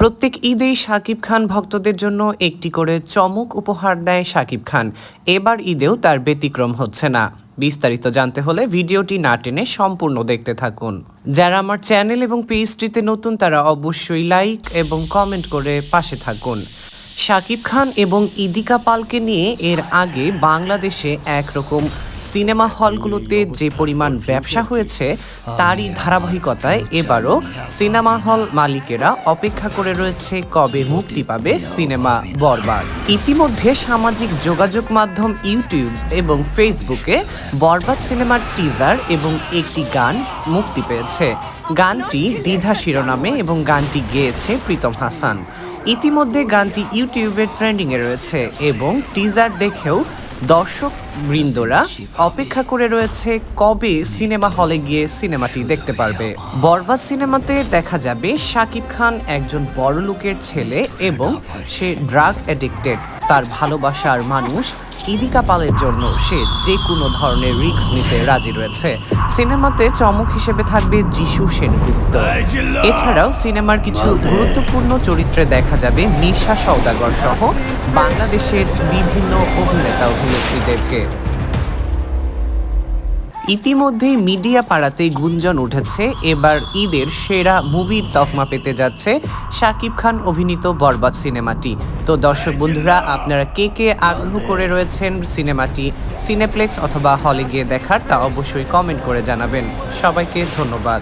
প্রত্যেক ঈদেই শাকিব খান ভক্তদের জন্য একটি করে চমক উপহার দেয় শাকিব খান। এবার ঈদেও তার ব্যতিক্রম হচ্ছে না। বিস্তারিত জানতে হলে ভিডিওটি না টেনে সম্পূর্ণ দেখতে থাকুন। যারা আমার চ্যানেল এবং পেজটিতে নতুন তারা অবশ্যই লাইক এবং কমেন্ট করে পাশে থাকুন। শাকিব খান এবং ইদিকা পালকে নিয়ে এর আগে বাংলাদেশে একরকম সিনেমা হলগুলোতে যে পরিমাণ ব্যবসা হয়েছে তারই ধারাবাহিকতায় এবারও সিনেমা হল মালিকেরা অপেক্ষা করে রয়েছে কবে মুক্তি পাবে সিনেমা বরবাদ। ইতিমধ্যে সামাজিক যোগাযোগ মাধ্যম ইউটিউব এবং ফেসবুকে বরবাদ সিনেমার টিজার এবং একটি গান মুক্তি পেয়েছে। গানটি দ্বিধা শিরোনামে এবং গানটি গেয়েছে প্রীতম হাসান। ইতিমধ্যে গানটি ইউটিউবের ট্রেন্ডিংয়ে রয়েছে এবং টিজার দেখেও দর্শক বৃন্দরা অপেক্ষা করে রয়েছে কবে সিনেমা হলে গিয়ে সিনেমাটি দেখতে পারবে। বরবাদ সিনেমাতে দেখা যাবে শাকিব খান একজন বড়লোকের ছেলে এবং সে ড্রাগ অ্যাডিক্টেড। তার ভালোবাসার মানুষ ইদিকা পালের জন্য সে যে কোনো ধরনের রিস্ক নিতে রাজি রয়েছে। সিনেমাতে চমক হিসেবে থাকবে যিশু সেনগুপ্ত। এছাড়াও সিনেমার কিছু গুরুত্বপূর্ণ চরিত্রে দেখা যাবে মিশা সওদাগর সহ বাংলাদেশের বিভিন্ন অভিনেতা অভিনেত্রীদেরকে। ইতিমধ্যেই মিডিয়া পাড়াতে গুঞ্জন উঠেছে এবার ঈদের সেরা মুভির তকমা পেতে যাচ্ছে শাকিব খান অভিনীত বরবাদ সিনেমাটি। তো দর্শক বন্ধুরা, আপনারা কে কে আগ্রহ করে রয়েছেন সিনেমাটি সিনেপ্লেক্স অথবা হলে গিয়ে দেখার, তা অবশ্যই কমেন্ট করে জানাবেন। সবাইকে ধন্যবাদ।